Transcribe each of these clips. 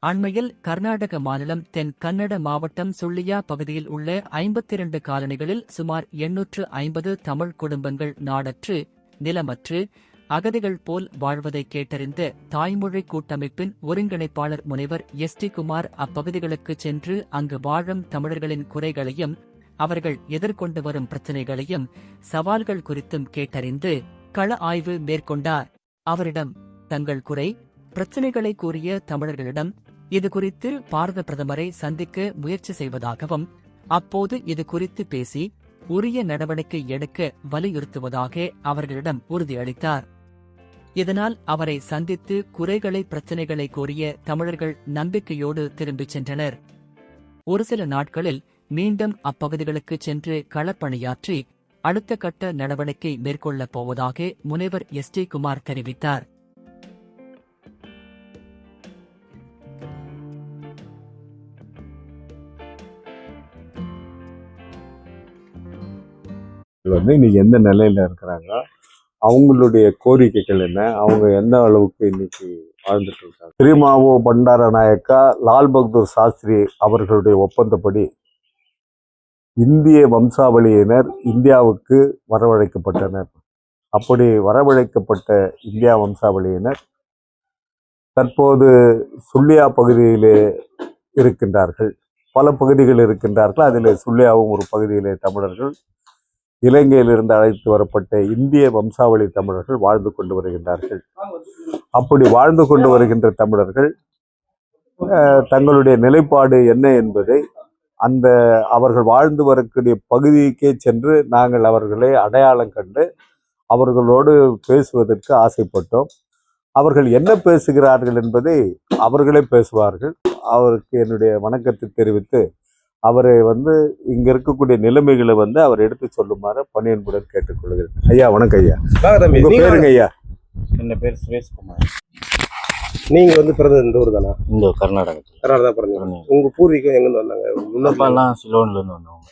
அண்மையில் கர்நாடக மாநிலம் தென் கன்னட மாவட்டம் சுள்ளியா பகுதியில் உள்ள 52 காலனிகளில் சுமார் 850 தமிழ் குடும்பங்கள் நாடற்று, நிலமற்று, அகதிகள் போல் வாழ்வதை கேட்டறிந்த தாய்மொழி கூட்டமைப்பின் ஒருங்கிணைப்பாளர் முனைவர் எஸ்.டி. குமார் அப்பகுதிகளுக்கு சென்று அங்கு வாழும் தமிழர்களின் குறைகளையும் அவர்கள் எதிர்கொண்டு வரும் பிரச்சினைகளையும் சவால்கள் குறித்தும் கேட்டறிந்து கள ஆய்வு மேற்கொண்டார். அவரிடம் தங்கள் குறை பிரச்சினைகளை கூறிய தமிழர்களிடம் இது குறித்து பாரத பிரதமரை சந்திக்க முயற்சி செய்வதாகவும் அப்போது இது குறித்து பேசி உரிய நடவடிக்கை எடுக்க வலியுறுத்துவதாக அவர்களிடம் உறுதியளித்தார். இதனால் அவரை சந்தித்து குறைகளை பிரச்சினைகளை கூறிய தமிழர்கள் நம்பிக்கையோடு திரும்பிச் சென்றனர். ஒரு சில நாட்களில் மீண்டும் அப்பகுதிகளுக்கு சென்று களப்பணியாற்றி அடுத்த கட்ட நடவடிக்கை மேற்கொள்ளப் போவதாக முனைவர் எஸ்.டி. குமார் தெரிவித்தார். இன்னைக்கு எந்த நிலையில இருக்கிறாங்க, அவங்களுடைய கோரிக்கைகள் என்ன, அவங்க எந்த அளவுக்கு இன்னைக்கு வாழ்ந்துட்டு இருக்காங்க. திரிமாவோ பண்டார நாயக்கா லால் பகதூர் சாஸ்திரி அவர்களுடைய ஒப்பந்தப்படி இந்திய வம்சாவளியினர் இந்தியாவுக்கு வரவழைக்கப்பட்டனர். அப்படி வரவழைக்கப்பட்ட இந்தியா வம்சாவளியினர் தற்போது சுள்ளியா பகுதியிலே இருக்கின்றார்கள். பல பகுதிகள் இருக்கின்றார்கள். அதில் சுள்ளியாவும் ஒரு பகுதியிலே தமிழர்கள், இலங்கையிலிருந்து அழைத்து வரப்பட்ட இந்திய வம்சாவளி தமிழர்கள் வாழ்ந்து கொண்டு வருகின்றார்கள். அப்படி வாழ்ந்து கொண்டு வருகின்ற தமிழர்கள் தங்களுடைய நிலைப்பாடு என்ன என்பதை அந்த அவர்கள் வாழ்ந்து வரக்கூடிய பகுதிக்கே சென்று நாங்கள் அவர்களை அடையாளம் கண்டு அவர்களோடு பேசுவதற்கு ஆசைப்பட்டோம். அவர்கள் என்ன பேசுகிறார்கள் என்பதை அவர்களே பேசுவார்கள். அவருக்கு என்னுடைய வணக்கத்தை தெரிவித்து அவரை இங்க இருக்கக்கூடிய நிலைமைகளை அவர் எடுத்து சொல்லுமாறு பணியன்புடன் கேட்டுக்கொள்கிறேன். ஐயா வணக்கம். ஐயா உங்க பேருங்க? ஐயா என்ன பேர் சுரேஷ்குமார். நீங்க பிறந்தது இந்த ஊர் தானா? இந்த கர்நாடகா. கர்நாடகா பிறந்தீங்க. உங்க பூர்வீகம் எங்கிருந்து வந்தாங்க? சிலோன்ல இருந்து வந்தவங்க.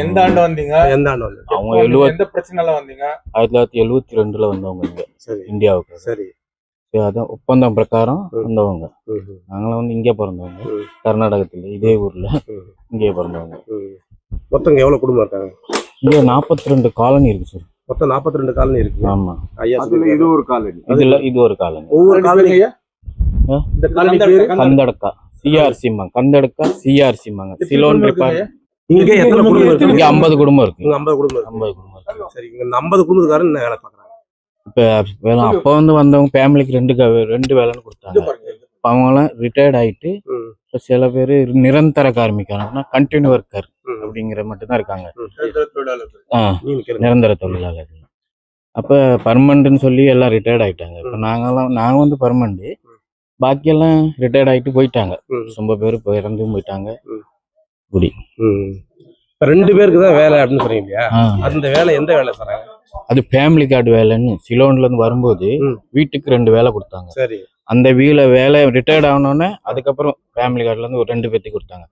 எந்த ஆண்டு வந்தீங்க? எந்த ஆண்டு வந்தீங்க? அவங்க எந்த பிரச்சனைல வந்தீங்க? 1972 வந்தவங்க இங்க இந்தியாவுக்கு. சரி, அதான் ஒப்பந்தம் பிரகாரம் வந்தவங்க. நாங்களும் இங்கே பிறந்தவங்க, கர்நாடகத்துல இதே ஊர்ல இங்கே பிறந்தவங்க. மொத்தம் எவ்வளவு குடும்பம் இருக்காங்க? இங்க 42 காலனி இருக்கு சார். மொத்தம் 42 காலனி இருக்கு. ஆமா ஐயா, இது ஒரு காலனி. இது ஒரு காலனி. ஒவ்வொரு காலனி இந்த காலனி பேரு கந்தடக்கா சிஆர்சி மாங்க. கந்தடக்கா சிஆர்சி மாங்க. சிலோன் இங்க எத்தனை குடும்பம் இருக்கு? இங்க 50 குடும்பம் இருக்கு. 50 குடும்பம். 50 குடும்பம் இருக்கு. சரி, இங்க 50 குடும்பக்காரன் என்ன வேலை பாக்குறாங்க? இப்ப அப்ப வந்தவங்க ஃபேமிலிக்கு ரெண்டு வேலைன்னு கொடுத்தாங்க. அவங்களாம் ரிட்டையர்ட் ஆயிட்டு சில பேர் நிரந்தர கார்மிக்கான கண்டினியூ ஒர்க்கர் அப்படிங்கிற மட்டும்தான் இருக்காங்க, நிரந்தர தொழிலாளர்கள். அப்ப பர்மனன்ட்னு சொல்லி எல்லாம் ரிட்டையர்ட் ஆயிட்டாங்க. இப்ப நாங்க பர்மனன்ட், பாக்கியெல்லாம் ரிட்டையர்ட் ஆயிட்டு போயிட்டாங்க. ரொம்ப பேர் இறந்தும் போயிட்டாங்க. இப்படி 2 பேருக்கு தான் வேலை அப்படின்னு சொல்றீங்க இல்லையா? அந்த வேலை எந்த வேலை சார்? அது ஃபேமிலி கார்டு வேலைன்னு சிலோன்ல இருந்து வரும்போது வீட்டுக்கு 2 வேலை கொடுத்தாங்க. சரி, அந்த வேலை ரிட்டையர்ட் ஆனோடனே அதுக்கப்புறம் ஃபேமிலி கார்டுல இருந்து ஒரு 2 பேத்துக்கு கொடுத்தாங்க.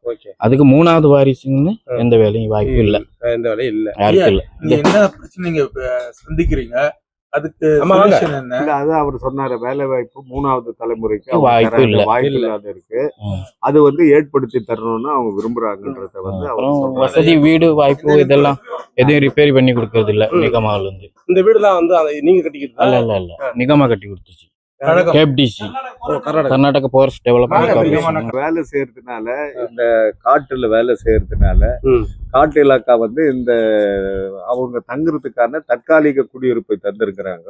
அதுக்கு 3வது வாரிசுன்னு எந்த வேலையும் வாய்ப்பு இல்லை. எந்த வேலையும் இல்லை, யாருக்கும் இல்லை. என்ன பிரச்சனை நீங்க சந்திக்கிறீங்க? அதுக்கு அதான் அவர் சொன்னாரு, வேலை வாய்ப்பு 3வது தலைமுறைக்கு வாய்ப்பு இல்லாத இருக்கு. அது ஏற்படுத்தி தரணும்னு அவங்க விரும்புறாங்கன்றத வசதி, வீடு வாய்ப்பு இதெல்லாம் எதையும் ரிப்பேர் பண்ணி கொடுக்கறது இல்ல. நிகமாவில இருந்து இந்த வீடுலாம் நீங்க கட்டிக்கிட்டு? இல்ல நிகமா கட்டி கொடுத்துச்சு. கேப்டிசி கர்நாடக ஃபாரஸ்ட் டெவலப்மெண்ட் கார்ப்பரேஷன். வேலை செய்யறதுனால, இந்த காட்டுல வேலை செய்யறதுனால காட்டு இலாக்கா வந்து இந்த அவங்க தங்குறதுக்கான தற்காலிக குடியிருப்பை தந்திருக்கிறாங்க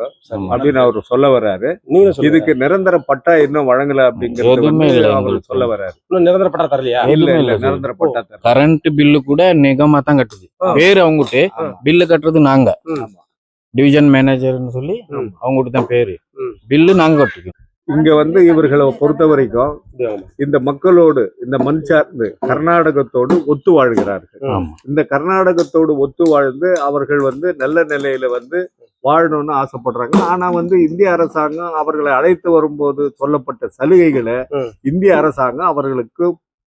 அப்படின்னு அவர் சொல்ல வர்றாரு. இதுக்கு நிரந்தர பட்டா இன்னும் வழங்கல அப்படிங்கறது எதுவுமே வந்து இல்ல அவர் எங்களுக்கு. சொல்ல வர்றாரு. இன்னும் நிரந்தர பட்டா தரலையா? இல்ல எதுவுமே இல்ல இல்ல நிரந்தர பட்டா தரல. கரண்ட் பில்லு கூட நிகமா தான் கட்டுது. பேரு அவங்ககிட்ட, பில்லு கட்டுறது நாங்க. டிவிஷன் மேனேஜர்னு சொல்லி அவங்ககிட்ட தான் பேரு, பில்லு நாங்க கட்டிக்கணும். இங்க வந்து இவர்களை பொறுத்த வரைக்கும் இந்த மக்களோடு, இந்த மண் சார்ந்து கர்நாடகத்தோடு ஒத்து வாழ்கிறார்கள். ஆமா. இந்த கர்நாடகத்தோடு ஒத்து வாழ்ந்து அவர்கள் வந்து நல்ல நிலையில வந்து வாழணும்னு ஆசைப்படுறாங்க. ஆனா வந்து இந்திய அரசாங்கம் அவர்களை அழைத்து வரும்போது சொல்லப்பட்ட சலுகைகளை இந்திய அரசாங்கம் அவர்களுக்கு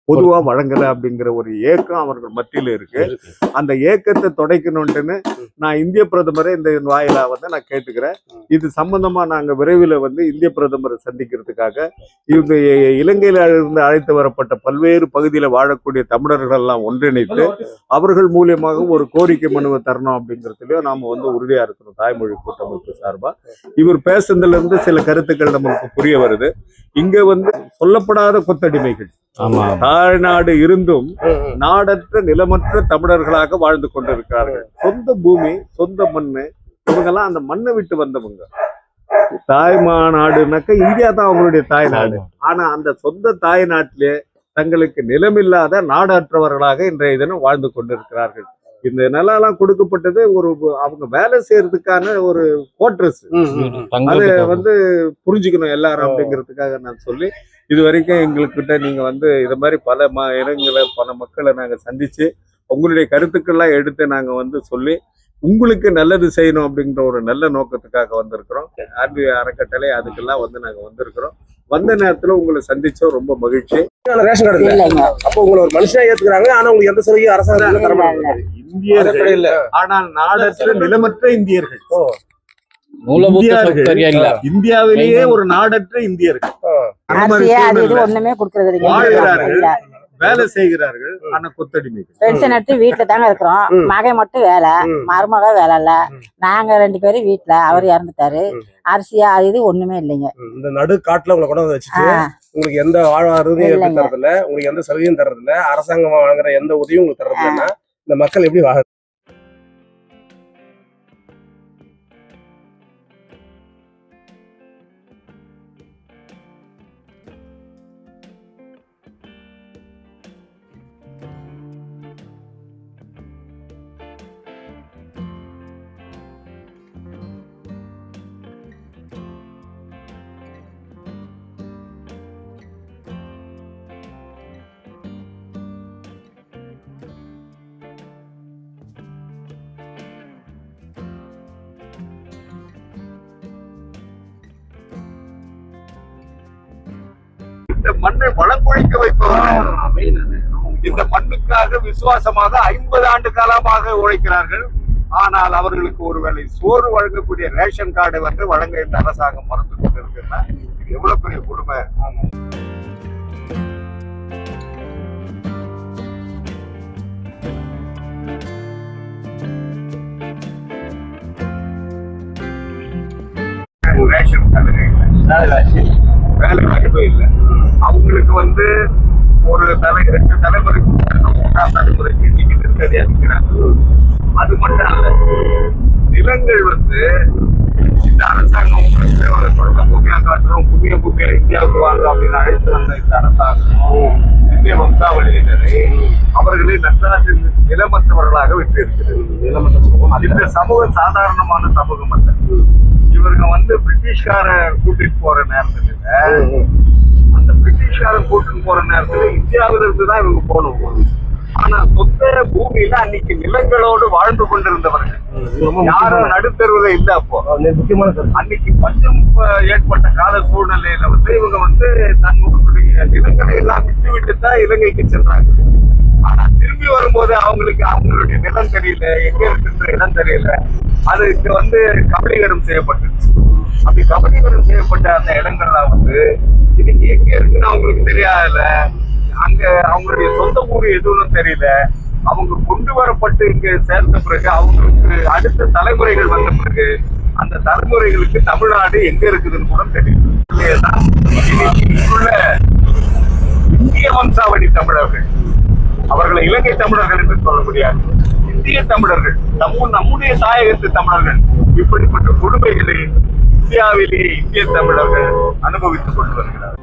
பொதுவா வழங்கல அப்படிங்கிற ஒரு ஏக்கம் அவர்கள் மத்தியில இருக்கு. அந்த ஏக்கத்தை தொடைக்கணும்ட்டுன்னு நான் இந்திய பிரதமரை இந்த வாயிலா வந்து நான் கேட்டுக்கிறேன். இது சம்பந்தமா நாங்க விரைவில் வந்து இந்திய பிரதமரை சந்திக்கிறதுக்காக இவங்க இலங்கையில இருந்து அழைத்து வரப்பட்ட பல்வேறு பகுதியில வாழக்கூடிய தமிழர்கள் எல்லாம் ஒன்றிணைத்து அவர்கள் மூலியமாக ஒரு கோரிக்கை மனுவை தரணும் அப்படிங்கிறதுலயும் நாம வந்து உறுதியா இருக்கணும். தாய்மொழி கூட்டமைப்பு சார்பா இவர் பேசுனதுல இருந்து சில கருத்துக்கள் நமக்கு புரிய வருது. இங்க வந்து சொல்லப்படாத கொத்தடிமைகள், தாய்நாடு இருந்தும் நாடற்ற நிலமற்ற தமிழர்களாக வாழ்ந்து கொண்டிருக்கிறார்கள். சொந்த பூமி, சொந்த மண்ணு, இவங்கெல்லாம் அந்த மண்ணை விட்டு வந்தவங்க. தாய்மாநாடுனாக்க இந்தியா தான் அவங்களுடைய தாய்நாடு. ஆனா அந்த சொந்த தாய்நாட்டிலே தங்களுக்கு நிலமில்லாத நாடற்றவர்களாக இன்றைய தினம் வாழ்ந்து கொண்டிருக்கிறார்கள். இந்த நிலம் கொடுக்கப்பட்டது ஒரு அவங்க வேலை செய்யறதுக்கான ஒரு கோட்ரஸ். அதை வந்து புரிஞ்சுக்கணும் எல்லாரும் அப்படிங்கிறதுக்காக நான் சொல்லி, இது வரைக்கும் எங்களுக்கிட்ட நீங்க வந்து இது மாதிரி பல இடங்களை பல மக்களை நாங்க சந்திச்சு உங்களுடைய கருத்துக்கள்லாம் எடுத்து நாங்க வந்து சொல்லி உங்களுக்கு நல்லது செய்யணும் அப்படிங்கிற ஒரு நல்ல நோக்கத்துக்காக வந்திருக்கிறோம். ஆர்பிஐ அறக்கட்டளை அதுக்கெல்லாம் வந்து நாங்க வந்திருக்கிறோம். வந்த நேரத்துல உங்களை சந்திச்சோம், ரொம்ப மகிழ்ச்சி. ரேஷன் கார்டு இல்ல, அப்போ உங்களை ஒரு மனுஷனா ஏத்துக்கிறாங்க. ஆனா உங்களுக்கு எந்த சலுகையும் அரசாங்கம் தர மாட்டாங்க. இந்தியர்கள் இல்ல, ஆனால் நாடற்ற நிலமற்ற இந்தியர்கள், இந்தியாவிலேயே ஒரு நாடற்ற இந்தியர்கள் வாழ்கிறார்கள், வேலை செய்கிறார்கள். ஆனா கொத்தடிமைகள். பென்ஷன் எடுத்து வீட்டுல தாங்க இருக்கிறோம். மகன் மட்டும் வேலை, மருமக வேலை இல்ல. நாங்க 2 பேரும் வீட்டுல, அவர் இறந்துட்டாரு. அரிசியா அது இது ஒண்ணுமே இல்லைங்க. இந்த நடு காட்டுல உங்களை கொண்டு வந்து வச்சுட்டு உங்களுக்கு எந்த வாழ்வாதாரத்தையும் தரது இல்ல, உங்களுக்கு எந்த சலுகையும் தரது இல்ல, அரசாங்கம் வழங்குற எந்த உதவியும் உங்களுக்கு தரது இல்லைன்னா இந்த மக்கள் எப்படி வாழ? இந்த மண்ணை வளங்குழிக்க வைப்பவர்கள் இந்த மண்ணுக்காக விசுவாசமாக 50 ஆண்டு காலமாக உழைக்கிறார்கள். ஆனால் அவர்களுக்கு ஒருவேளை சோறு வழங்கக்கூடிய ரேஷன் கார்டை வந்து வழங்க இந்த அரசாங்கம் மறந்து கொண்டிருக்குன்னா இது எவ்வளவு பெரிய கொடுமை. ரேஷன் கார்டு வேலை வாய்ப்பு இல்லை. அவங்களுக்கு வந்து ஒரு 2 தலைமுறைக்கு 3ஆம் தலைமுறைக்கு இன்னைக்கு நெருக்கடி அளிக்கிறாங்க. அது மட்டும் அல்ல, நிலங்கள் வந்து இந்த அரசாங்கம் பூமியா காட்டுறோம், புதிய பூமியா இந்தியாவுக்கு வாங்க அப்படின்னு அழைத்து வந்த இந்த அரசாங்கம் இந்திய வம்சாவளியினரை அவர்களை நட்டாற்றில் நிலமற்றவர்களாக விட்டு இருக்கிறது. இந்த சமூகம் சாதாரணமான சமூகம் அல்ல. இவங்க வந்து பிரிட்டிஷ்கார கூட்டிட்டு போற நேரத்துல, அந்த பிரிட்டிஷ்காரன் கூட்டிட்டு போற நேரத்துல இந்தியாவில இருந்துதான் இவங்க போகணும். ஆனா சொந்த பூமியில அன்னைக்கு நிலங்களோடு வாழ்ந்து கொண்டிருந்தவர்கள் யாரும் நடுத்தருவதை இல்ல. அப்போ அன்னைக்கு பஞ்சம் ஏற்பட்ட கால சூழ்நிலையில வந்து இவங்க வந்து தங்களுடைய நிலங்களை எல்லாம் விட்டு தான் இலங்கைக்கு சென்றாங்க. ஆனா திரும்பி வரும்போது அவங்களுக்கு அவங்களுடைய நிலம் தெரியல, எங்க இருக்கின்ற இடம் தெரியல. அதுக்கு வந்து கபலீகரம் செய்யப்பட்டுச்சு. அப்படி கபலீகரம் செய்யப்பட்ட அந்த இடங்கள்லாம் வந்து இன்னைக்கு எங்க இருக்குன்னு அவங்களுக்கு தெரியாதுல. அங்க அவங்களுடைய சொந்த ஊர் எதுவும் தெரியல. அவங்க கொண்டு வரப்பட்டு இங்க சேர்ந்த பிறகு அவங்களுக்கு அடுத்த தலைமுறைகள் வந்த பிறகு அந்த தலைமுறைகளுக்கு தமிழ்நாடு எங்க இருக்குதுன்னு கூட தெரியும். இங்குள்ள இந்திய வம்சாவளி தமிழர்கள், அவர்களை இலங்கை தமிழர்கள் என்று சொல்ல முடியாது, இந்திய தமிழர்கள், நம்முடைய தாயகத்து தமிழர்கள் இப்படிப்பட்ட கொடுமைகளை இந்தியாவிலேயே இந்திய தமிழர்கள் அனுபவித்துக் கொண்டு வருகிறார்கள்.